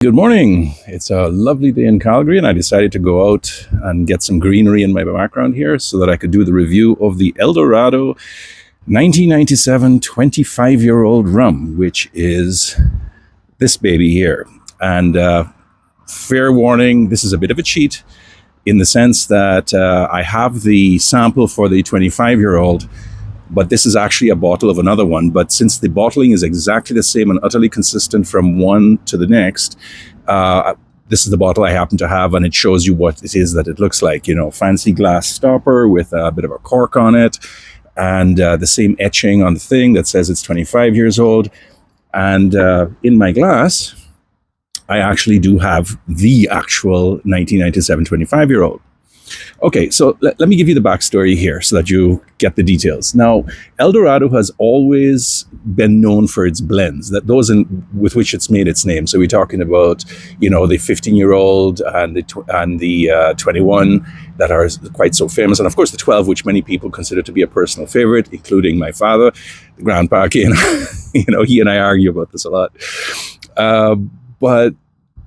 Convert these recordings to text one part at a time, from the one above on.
Good morning. It's a lovely day in Calgary, and I decided to go out and get some greenery in my background here so that I could do the review of the Dorado 1997 25-year-old rum, which is this baby here. And fair warning, this is a bit of a cheat in the sense that I have the sample for the 25-year-old, but this is actually a bottle of another one. But since the bottling is exactly the same and utterly consistent from one to the next, this is the bottle I happen to have, and it shows you what it is that it looks like. You know, fancy glass stopper with a bit of a cork on it, and the same etching on the thing that says it's 25 years old. And in my glass, I actually do have the actual 1997 25-year-old. Okay, so let me give you the backstory here so that you get the details. Now, Dorado has always been known for its blends, with which it's made its name. So we're talking about, the 15-year-old and the 21 that are quite so famous, and of course the 12, which many people consider to be a personal favorite, including my father, the grandpa. He and I argue about this a lot. But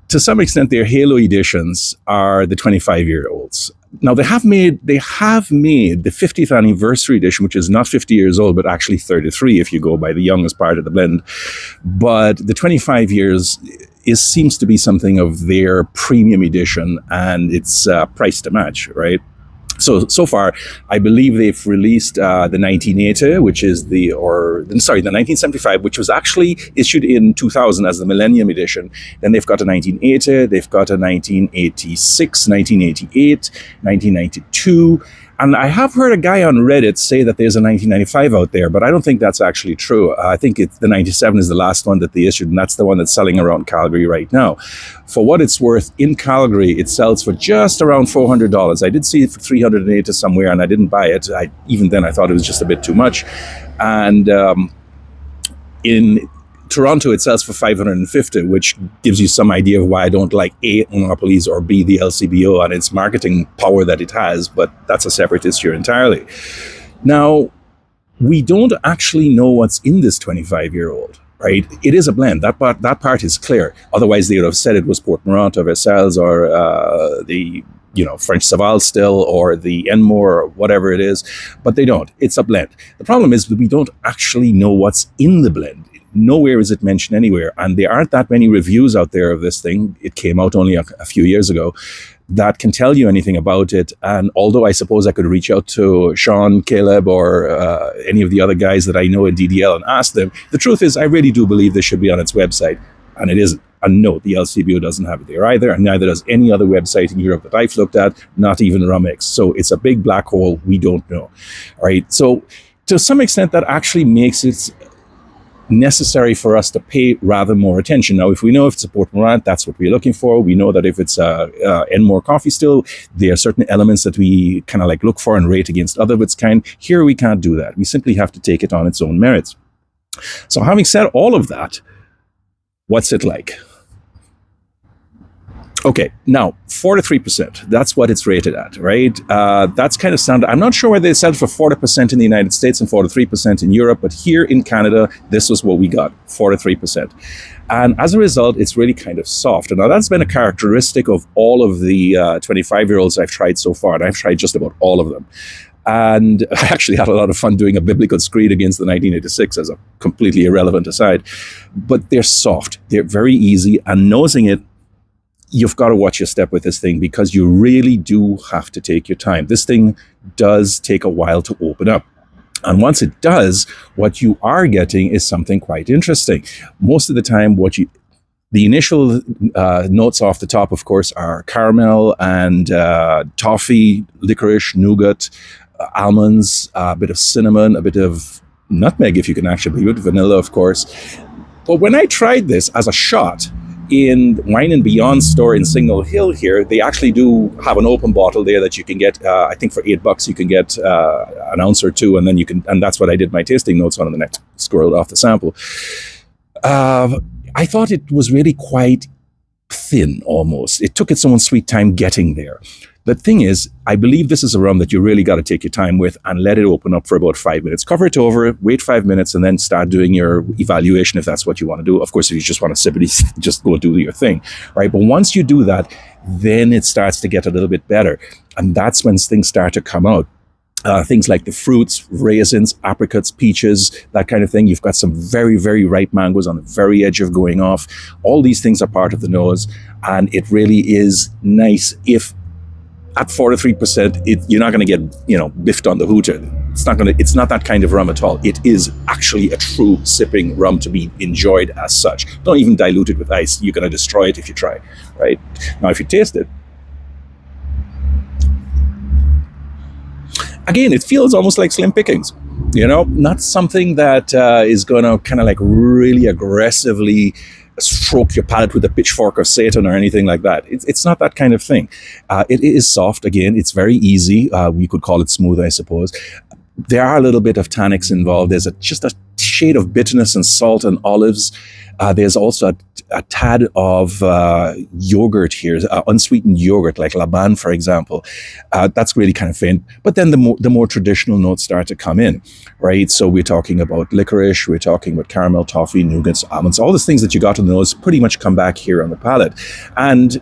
to some extent, their halo editions are the 25-year-olds. Now, they have made the 50th anniversary edition, which is not 50 years old, but actually 33 if you go by the youngest part of the blend. But the 25 years seems to be something of their premium edition, and it's priced to match, right? So far, I believe they've released the 1980, the 1975, which was actually issued in 2000 as the Millennium Edition. Then they've got a 1980, they've got a 1986, 1988, 1992. And I have heard a guy on Reddit say that there's a 1995 out there, but I don't think that's actually true. I think the 97 is the last one that they issued, and that's the one that's selling around Calgary right now. For what it's worth, in Calgary, it sells for just around $400. I did see it for $380 somewhere, and I didn't buy it. Even then, I thought it was just a bit too much. And in Toronto, it sells for $550, which gives you some idea of why I don't like A, monopolies, or B, the LCBO and its marketing power that it has, but that's a separate issue entirely. Now, we don't actually know what's in this 25-year-old, right? It is a blend. That part is clear. Otherwise, they would have said it was Port Morant, Versailles, or the French Saval still, or the Enmore, or whatever it is, but they don't. It's a blend. The problem is that we don't actually know what's in the blend. Nowhere is it mentioned anywhere, and there aren't that many reviews out there of this thing. It came out only a few years ago that can tell you anything about it. And although I suppose I could reach out to Sean, Caleb, or any of the other guys that I know in DDL and ask them, the truth is I really do believe this should be on its website, and it isn't. And no, the LCBO doesn't have it there either, and neither does any other website in Europe that I've looked at, not even Rumex. So it's a big black hole. We don't know. All right. So to some extent, that actually makes it necessary for us to pay rather more attention. Now, if we know if it's a Port Morant, that's what we're looking for. We know that if it's Enmore coffee still, there are certain elements that we kind of like look for and rate against other of its kind. Here, we can't do that. We simply have to take it on its own merits. So having said all of that, what's it like? Okay, now 43%, that's what it's rated at, right? That's kind of standard. I'm not sure why they sell for 40% in the United States and 43% in Europe, but here in Canada, this was what we got, 43%. And as a result, it's really kind of soft. And now that's been a characteristic of all of the 25-year-olds I've tried so far, and I've tried just about all of them. And I actually had a lot of fun doing a biblical screed against the 1986 as a completely irrelevant aside. But they're soft, they're very easy, and nosing it, you've got to watch your step with this thing because you really do have to take your time. This thing does take a while to open up. And once it does, what you are getting is something quite interesting. Most of the time, the initial notes off the top, of course, are caramel and toffee, licorice, nougat, almonds, a bit of cinnamon, a bit of nutmeg, if you can actually believe it, vanilla, of course. But when I tried this as a shot, in Wine and Beyond store in Signal Hill here, they actually do have an open bottle there that you can get. I think for $8 you can get an ounce or two, and then and that's what I did my tasting notes on, and then I squirreled off the sample. I thought it was really quite thin almost. It took its own sweet time getting there. The thing is, I believe this is a rum that you really got to take your time with and let it open up for about 5 minutes. Cover it over, wait 5 minutes, and then start doing your evaluation if that's what you want to do. Of course, if you just want to sip it, just go do your thing, right? But once you do that, then it starts to get a little bit better. And that's when things start to come out. Things like the fruits, raisins, apricots, peaches, that kind of thing. You've got some very, very ripe mangoes on the very edge of going off. All these things are part of the nose, and it really is nice. If at 43%, you're not going to get, biffed on the hooter. It's not that kind of rum at all. It is actually a true sipping rum to be enjoyed as such. Don't even dilute it with ice. You're going to destroy it if you try, right? Now, if you taste it, again, it feels almost like slim pickings, not something that is going to kind of like really aggressively stroke your palate with a pitchfork of Satan or anything like that. It's not that kind of thing. It is soft. Again, it's very easy. We could call it smooth, I suppose. There are a little bit of tannics involved. There's just a shade of bitterness and salt and olives. There's also a tad of yogurt here, unsweetened yogurt, like Laban, for example. That's really kind of faint. But then the more traditional notes start to come in, right? So we're talking about licorice, we're talking about caramel, toffee, nougats, almonds. All the things that you got in those pretty much come back here on the palate. And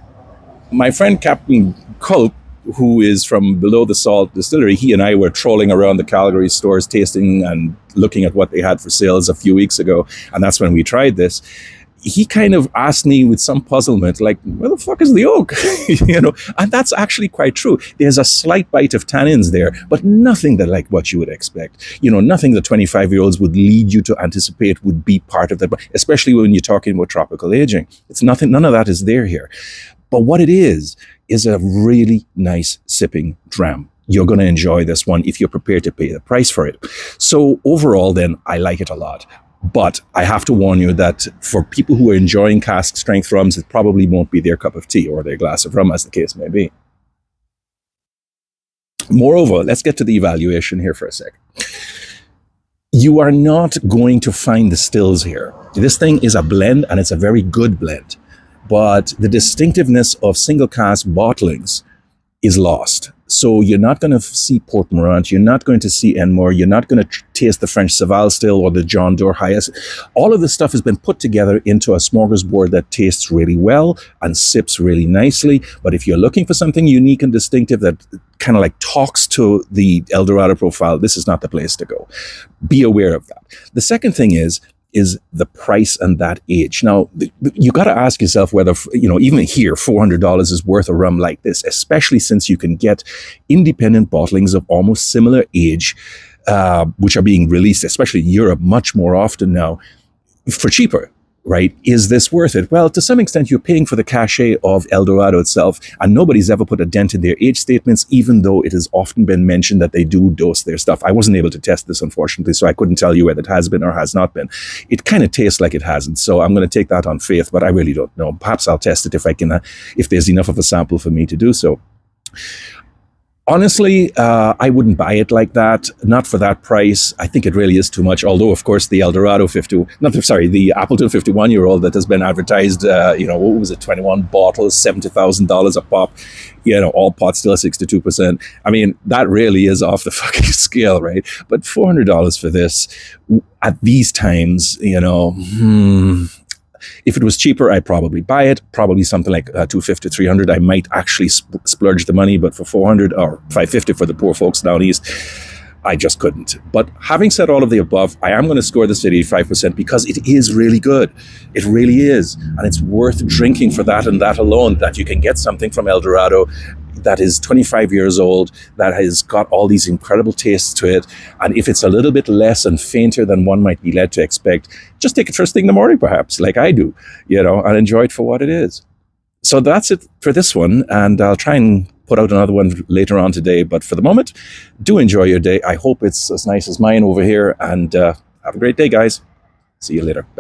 my friend Captain Culp, who is from Below the Salt Distillery, he and I were trolling around the Calgary stores, tasting and looking at what they had for sales a few weeks ago. And that's when we tried this. He kind of asked me with some puzzlement, like, where the fuck is the oak? And that's actually quite true. There's a slight bite of tannins there, but nothing that like what you would expect. Nothing that 25-year-olds would lead you to anticipate would be part of that, especially when you're talking about tropical aging. It's nothing, none of that is there here. But what it is a really nice sipping dram. You're going to enjoy this one if you're prepared to pay the price for it. So overall, then, I like it a lot. But I have to warn you that for people who are enjoying cask strength rums, it probably won't be their cup of tea or their glass of rum, as the case may be. Moreover, let's get to the evaluation here for a sec. You are not going to find the stills here. This thing is a blend, and it's a very good blend. But the distinctiveness of single cask bottlings is lost. So you're not going to see Port Morant, you're not going to see Enmore, you're not going to taste the French Saval still or the John Doerr Highest. All of this stuff has been put together into a smorgasbord that tastes really well and sips really nicely. But if you're looking for something unique and distinctive that kind of like talks to the El Dorado profile, this is not the place to go. Be aware of that. The second thing is the price and that age. Now, you got to ask yourself whether, even here, $400 is worth a rum like this, especially since you can get independent bottlings of almost similar age, which are being released, especially in Europe, much more often now, for cheaper. Right? Is this worth it? Well, to some extent, you're paying for the cachet of El Dorado itself, and nobody's ever put a dent in their age statements, even though it has often been mentioned that they do dose their stuff. I wasn't able to test this, unfortunately, so I couldn't tell you whether it has been or has not been. It kind of tastes like it hasn't, so I'm going to take that on faith, but I really don't know. Perhaps I'll test it if there's enough of a sample for me to do so. Honestly, I wouldn't buy it like that. Not for that price. I think it really is too much. Although, of course, the the Appleton 51-year-old that has been advertised, what was it, 21 bottles, $70,000 a pop, all pot still 62%. I mean, that really is off the fucking scale, right? But $400 for this at these times, if it was cheaper, I'd probably buy it. Probably something like $250, $300. I might actually splurge the money, but for $400 or $550 for the poor folks down east, I just couldn't. But having said all of the above, I am going to score this at 85% because it is really good. It really is. And it's worth drinking for that and that alone, that you can get something from El Dorado that is 25 years old, that has got all these incredible tastes to it. And if it's a little bit less and fainter than one might be led to expect, just take it first thing in the morning, perhaps, like I do, and enjoy it for what it is. So that's it for this one. And I'll try and put out another one later on today. But for the moment, do enjoy your day. I hope it's as nice as mine over here. And have a great day, guys. See you later. Bye.